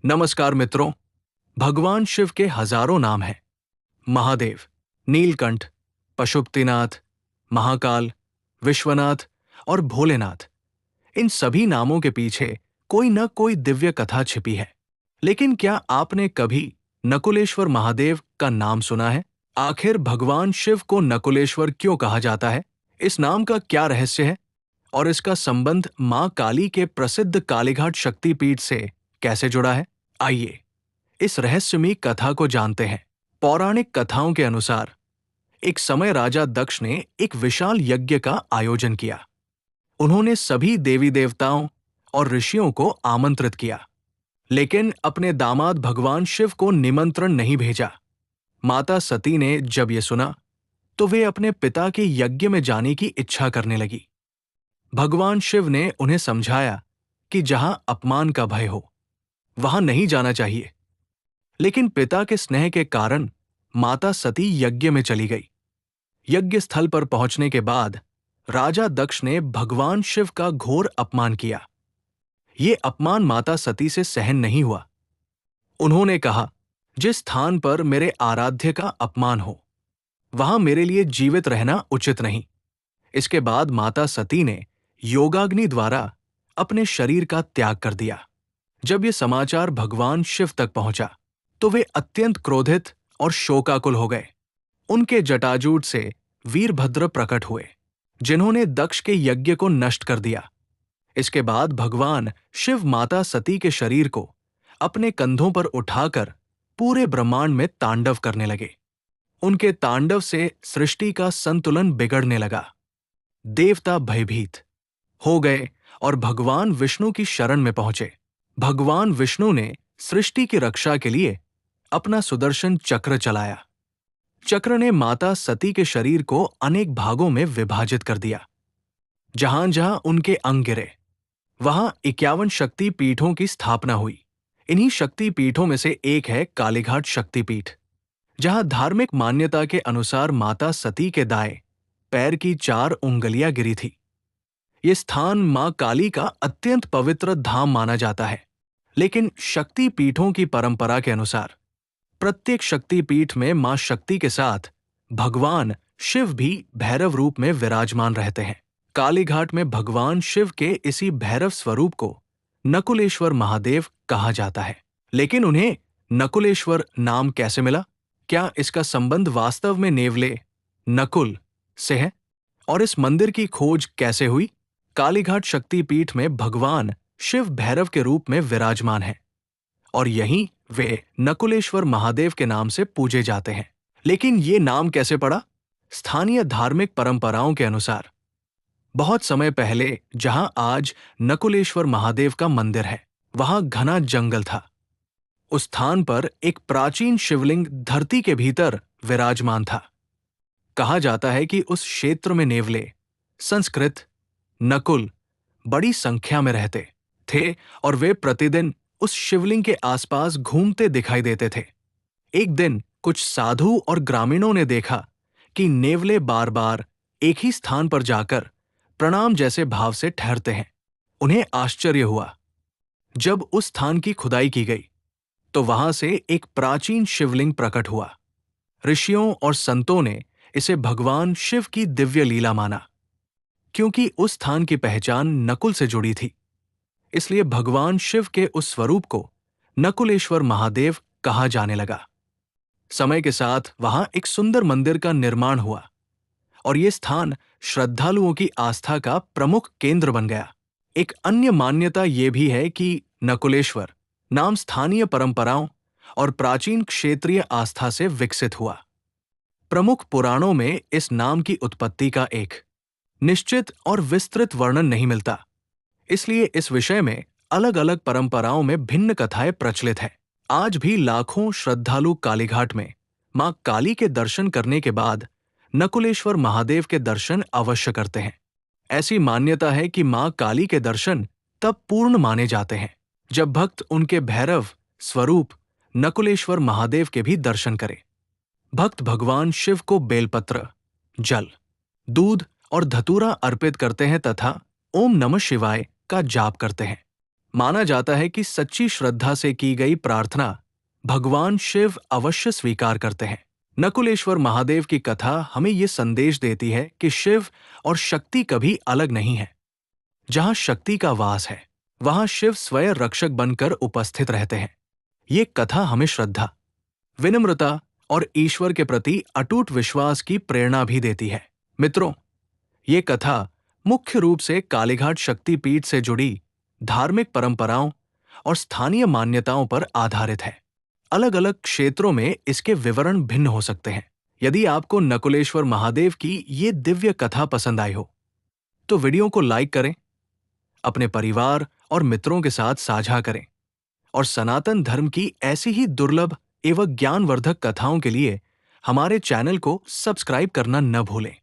नमस्कार मित्रों। भगवान शिव के हजारों नाम हैं। महादेव, नीलकंठ, पशुपतिनाथ, महाकाल, विश्वनाथ और भोलेनाथ। इन सभी नामों के पीछे कोई न कोई दिव्य कथा छिपी है। लेकिन क्या आपने कभी नकुलेश्वर महादेव का नाम सुना है? आखिर भगवान शिव को नकुलेश्वर क्यों कहा जाता है? इस नाम का क्या रहस्य है और इसका संबंध मां काली के प्रसिद्ध कालीघाट शक्तिपीठ से कैसे जुड़ा है? आइए इस रहस्यमयी कथा को जानते हैं। पौराणिक कथाओं के अनुसार एक समय राजा दक्ष ने एक विशाल यज्ञ का आयोजन किया। उन्होंने सभी देवी देवताओं और ऋषियों को आमंत्रित किया, लेकिन अपने दामाद भगवान शिव को निमंत्रण नहीं भेजा। माता सती ने जब ये सुना तो वे अपने पिता के यज्ञ में जाने की इच्छा करने लगी। भगवान शिव ने उन्हें समझाया कि जहां अपमान का भय हो वहां नहीं जाना चाहिए, लेकिन पिता के स्नेह के कारण माता सती यज्ञ में चली गई। यज्ञ स्थल पर पहुंचने के बाद राजा दक्ष ने भगवान शिव का घोर अपमान किया। ये अपमान माता सती से सहन नहीं हुआ। उन्होंने कहा, जिस स्थान पर मेरे आराध्य का अपमान हो वहां मेरे लिए जीवित रहना उचित नहीं। इसके बाद माता सती ने योगाग्नि द्वारा अपने शरीर का त्याग कर दिया। जब ये समाचार भगवान शिव तक पहुंचा तो वे अत्यंत क्रोधित और शोकाकुल हो गए। उनके जटाजूट से वीरभद्र प्रकट हुए, जिन्होंने दक्ष के यज्ञ को नष्ट कर दिया। इसके बाद भगवान शिव माता सती के शरीर को अपने कंधों पर उठाकर पूरे ब्रह्मांड में तांडव करने लगे। उनके तांडव से सृष्टि का संतुलन बिगड़ने लगा। देवता भयभीत हो गए और भगवान विष्णु की शरण में पहुंचे। भगवान विष्णु ने सृष्टि की रक्षा के लिए अपना सुदर्शन चक्र चलाया। चक्र ने माता सती के शरीर को अनेक भागों में विभाजित कर दिया। जहां जहां उनके अंग गिरे वहां 51 शक्ति पीठों की स्थापना हुई। इन्हीं शक्ति पीठों में से एक है कालीघाट शक्तिपीठ, जहां धार्मिक मान्यता के अनुसार माता सती के दाएं पैर की 4 उंगलियां गिरी थी। ये स्थान मां काली का अत्यंत पवित्र धाम माना जाता है। लेकिन शक्ति पीठों की परंपरा के अनुसार प्रत्येक शक्तिपीठ में मां शक्ति के साथ भगवान शिव भी भैरव रूप में विराजमान रहते हैं। कालीघाट में भगवान शिव के इसी भैरव स्वरूप को नकुलेश्वर महादेव कहा जाता है। लेकिन उन्हें नकुलेश्वर नाम कैसे मिला? क्या इसका संबंध वास्तव में नेवले नकुल से है? और इस मंदिर की खोज कैसे हुई? कालीघाट शक्तिपीठ में भगवान शिव भैरव के रूप में विराजमान हैं और यहीं वे नकुलेश्वर महादेव के नाम से पूजे जाते हैं। लेकिन ये नाम कैसे पड़ा? स्थानीय धार्मिक परंपराओं के अनुसार बहुत समय पहले जहां आज नकुलेश्वर महादेव का मंदिर है, वहां घना जंगल था। उस स्थान पर एक प्राचीन शिवलिंग धरती के भीतर विराजमान था। कहा जाता है कि उस क्षेत्र में नेवले, संस्कृत, नकुल बड़ी संख्या में रहते थे और वे प्रतिदिन उस शिवलिंग के आसपास घूमते दिखाई देते थे। एक दिन कुछ साधु और ग्रामीणों ने देखा कि नेवले बार बार एक ही स्थान पर जाकर प्रणाम जैसे भाव से ठहरते हैं। उन्हें आश्चर्य हुआ। जब उस स्थान की खुदाई की गई तो वहां से एक प्राचीन शिवलिंग प्रकट हुआ। ऋषियों और संतों ने इसे भगवान शिव की दिव्य लीला माना। क्योंकि उस स्थान की पहचान नकुल से जुड़ी थी, इसलिए भगवान शिव के उस स्वरूप को नकुलेश्वर महादेव कहा जाने लगा। समय के साथ वहां एक सुंदर मंदिर का निर्माण हुआ और ये स्थान श्रद्धालुओं की आस्था का प्रमुख केंद्र बन गया। एक अन्य मान्यता ये भी है कि नकुलेश्वर नाम स्थानीय परंपराओं और प्राचीन क्षेत्रीय आस्था से विकसित हुआ। प्रमुख पुराणों में इस नाम की उत्पत्ति का एक निश्चित और विस्तृत वर्णन नहीं मिलता, इसलिए इस विषय में अलग अलग परंपराओं में भिन्न कथाएं प्रचलित हैं। आज भी लाखों श्रद्धालु कालीघाट में मां काली के दर्शन करने के बाद नकुलेश्वर महादेव के दर्शन अवश्य करते हैं। ऐसी मान्यता है कि मां काली के दर्शन तब पूर्ण माने जाते हैं जब भक्त उनके भैरव स्वरूप नकुलेश्वर महादेव के भी दर्शन करें। भक्त भगवान शिव को बेलपत्र, जल, दूध और धतूरा अर्पित करते हैं तथा ओम नमः शिवाय का जाप करते हैं। माना जाता है कि सच्ची श्रद्धा से की गई प्रार्थना भगवान शिव अवश्य स्वीकार करते हैं। नकुलेश्वर महादेव की कथा हमें ये संदेश देती है कि शिव और शक्ति कभी अलग नहीं है। जहां शक्ति का वास है, वहां शिव स्वयं रक्षक बनकर उपस्थित रहते हैं। ये कथा हमें श्रद्धा, विनम्रता और ईश्वर के प्रति अटूट विश्वास की प्रेरणा भी देती है। मित्रों, ये कथा मुख्य रूप से कालीघाट शक्तिपीठ से जुड़ी धार्मिक परंपराओं और स्थानीय मान्यताओं पर आधारित है। अलग अलग क्षेत्रों में इसके विवरण भिन्न हो सकते हैं। यदि आपको नकुलेश्वर महादेव की ये दिव्य कथा पसंद आई हो, तो वीडियो को लाइक करें, अपने परिवार और मित्रों के साथ साझा करें और सनातन धर्म की ऐसी ही दुर्लभ एवं ज्ञानवर्धक कथाओं के लिए हमारे चैनल को सब्सक्राइब करना न भूलें।